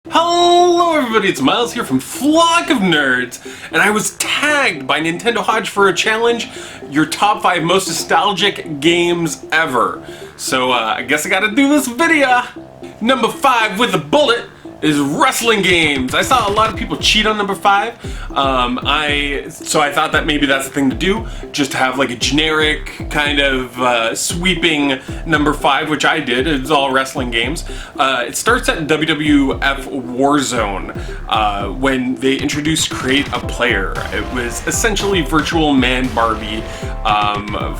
Hello everybody, it's Myles here from Flock of Nerds, and I was tagged by Nintendo Hodge for a challenge, your top 5 most nostalgic games ever. So I guess I gotta do this video. Number 5 with a bullet is wrestling games. I saw a lot of people cheat on number 5. So I thought that maybe that's the thing to do, just to have like a generic kind of sweeping number 5, which I did. It's all wrestling games. It starts at WWF Warzone when they introduced Create a Player. It was essentially Virtual Man Barbie.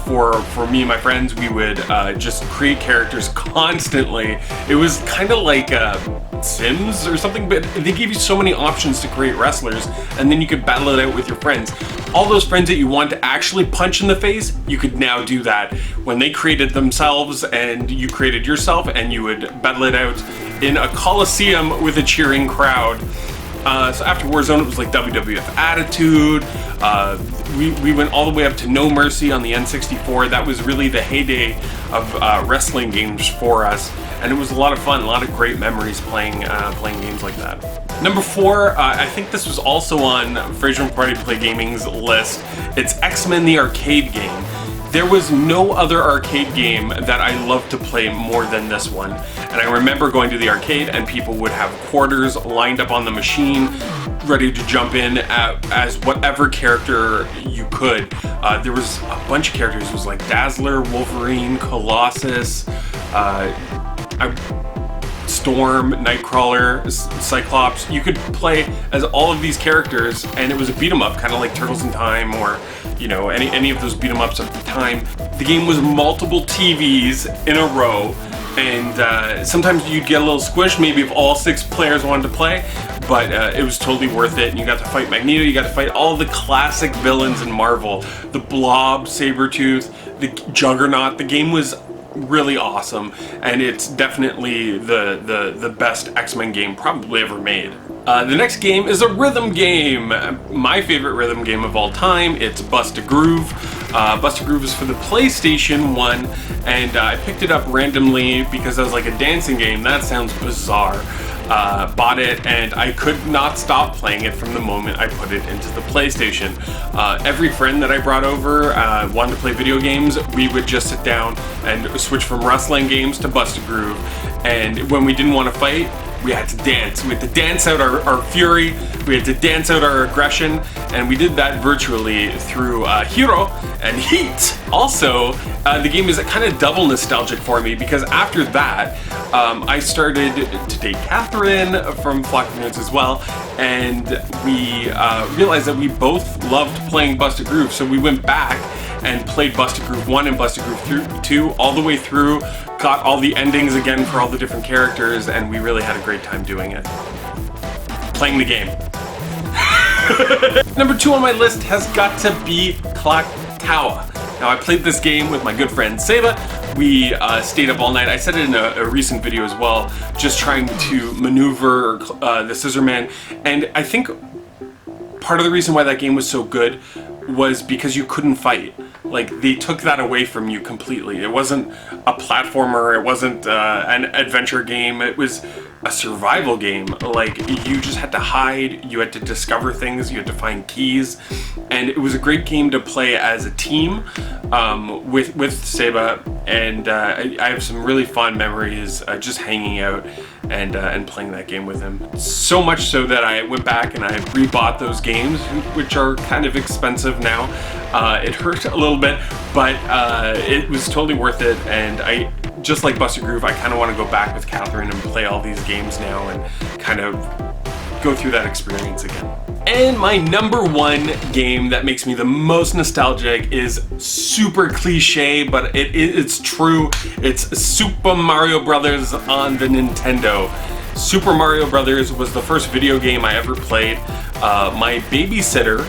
For me and my friends, we would just create characters constantly. It was kind of like Sims or something, but they gave you so many options to create wrestlers, and then you could battle it out with your friends. All those friends that you want to actually punch in the face, you could now do that when they created themselves and you created yourself, and you would battle it out in a coliseum with a cheering crowd. So after Warzone, it was like WWF Attitude. We went all the way up to No Mercy on the N64. That was really the heyday of wrestling games for us, and it was a lot of fun, a lot of great memories playing games like that. Number 4, I think this was also on Fraser and Party Play Gaming's list. It's X-Men the arcade game. There was no other arcade game that I loved to play more than this one. And I remember going to the arcade and people would have quarters lined up on the machine, ready to jump in as whatever character you could. There was a bunch of characters. It was like Dazzler, Wolverine, Colossus, Storm, Nightcrawler, Cyclops. You could play as all of these characters, and it was a beat 'em up, kind of like Turtles in Time, or you know, any of those beat 'em ups at the time. The game was multiple TVs in a row, and sometimes you'd get a little squish, maybe if all 6 players wanted to play, but it was totally worth it. And you got to fight Magneto, you got to fight all the classic villains in Marvel, the Blob, Sabretooth, the Juggernaut. The game was really awesome, and it's definitely the best X-Men game probably ever made. The next game is a rhythm game. My favorite rhythm game of all time. It's Bust a Groove. Bust a Groove is for the PlayStation 1, and I picked it up randomly because I was like, a dancing game? That sounds bizarre. Bought it, and I could not stop playing it from the moment I put it into the PlayStation. Every friend that I brought over wanted to play video games. We would just sit down and switch from wrestling games to Bust a Groove. And when we didn't want to fight, we had to dance. We had to dance out our fury. We had to dance out our aggression, and we did that virtually through Hero and Heat. Also, the game is kind of double nostalgic for me because after that, I started to date Catherine from Flock of Nerds as well, and we realized that we both loved playing Bust a Groove, so we went back and played Bust a Groove 1 and Bust a Groove 2 all the way through, got all the endings again for all the different characters, and we really had a great time doing it. Playing the game. Number 2 on my list has got to be Clock Tower. Now, I played this game with my good friend Seba. We stayed up all night. I said it in a recent video as well, just trying to maneuver the Scissor Man, and I think part of the reason why that game was so good was because you couldn't fight. Like, they took that away from you completely. It wasn't a platformer, it wasn't an adventure game, it was a survival game. Like, you just had to hide, you had to discover things, you had to find keys, and it was a great game to play as a team with Seba, and I have some really fond memories just hanging out and playing that game with him. So much so that I went back and I rebought those games, which are kind of expensive now. It hurt a little bit, but it was totally worth it, and I, just like Bust a Groove, I kind of want to go back with Catherine and play all these games now and kind of go through that experience again. And my number 1 game that makes me the most nostalgic is super cliche, but it's true. It's Super Mario Brothers on the Nintendo. Super Mario Brothers was the first video game I ever played. My babysitter,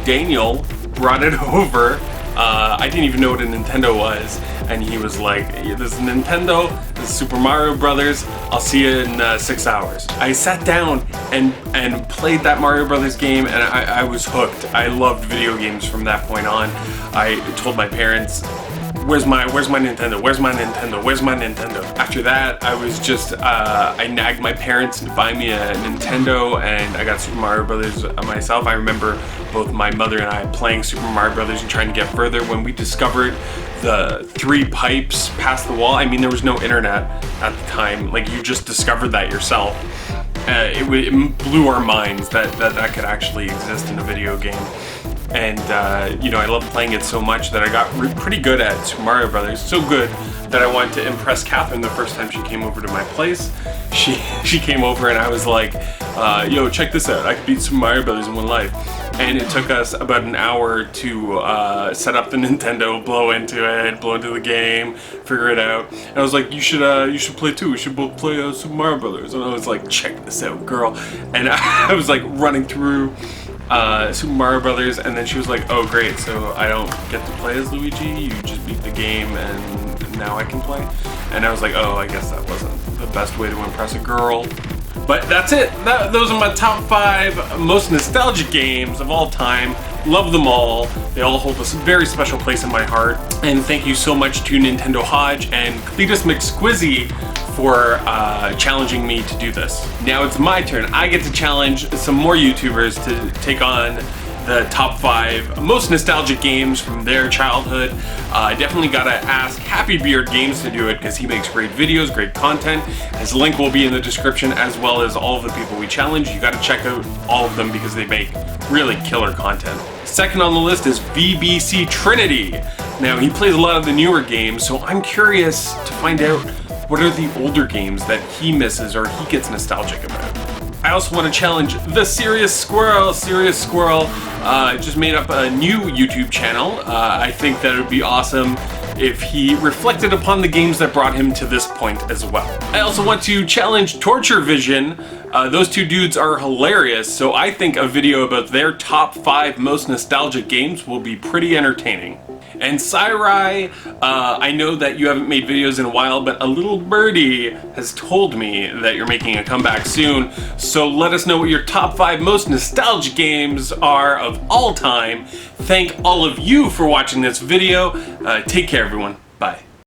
Daniel, brought it over. I didn't even know what a Nintendo was, and he was like, this is Nintendo, this is Super Mario Brothers, I'll see you in 6 hours. I sat down and played that Mario Brothers game, and I was hooked. I loved video games from that point on. I told my parents, where's my Nintendo? Where's my Nintendo? Where's my Nintendo? After that, I was just, I nagged my parents to buy me a Nintendo, and I got Super Mario Brothers myself. I remember both my mother and I playing Super Mario Brothers and trying to get further. When we discovered the 3 pipes past the wall, I mean, there was no internet at the time. Like, you just discovered that yourself. It blew our minds that could actually exist in a video game. And you know, I loved playing it so much that I got pretty good at Super Mario Brothers. So good that I wanted to impress Catherine the first time she came over to my place. She came over and I was like, yo, check this out. I could beat Super Mario Brothers in one life. And it took us about an hour to set up the Nintendo, blow into the game, figure it out. And I was like, you should play too. We should both play Super Mario Brothers. And I was like, check this out, girl. And I was like running through Super Mario Brothers, and then she was like, oh great, so I don't get to play as Luigi, you just beat the game and now I can play? And I was like, oh, I guess that wasn't the best way to impress a girl. But that's it. Those are my top 5 most nostalgic games of all time. Love them all. They all hold a very special place in my heart. And thank you so much to Nintendo Hodge and Cletus McSquizzy for challenging me to do this. Now it's my turn. I get to challenge some more YouTubers to take on the top 5 most nostalgic games from their childhood. I definitely gotta ask Happy Beard Games to do it because he makes great videos, great content. His link will be in the description, as well as all of the people we challenge. You gotta check out all of them because they make really killer content. Second on the list is VBC Trinity. Now he plays a lot of the newer games, so I'm curious to find out what are the older games that he misses or he gets nostalgic about. I also want to challenge the Serious Squirrel. Serious Squirrel just made up a new YouTube channel. I think that it would be awesome if he reflected upon the games that brought him to this point as well. I also want to challenge Torture Vision. Those two dudes are hilarious, so I think a video about their top 5 most nostalgic games will be pretty entertaining. And Sarai, I know that you haven't made videos in a while, but a little birdie has told me that you're making a comeback soon. So let us know what your top 5 most nostalgic games are of all time. Thank all of you for watching this video. Take care, everyone. Bye.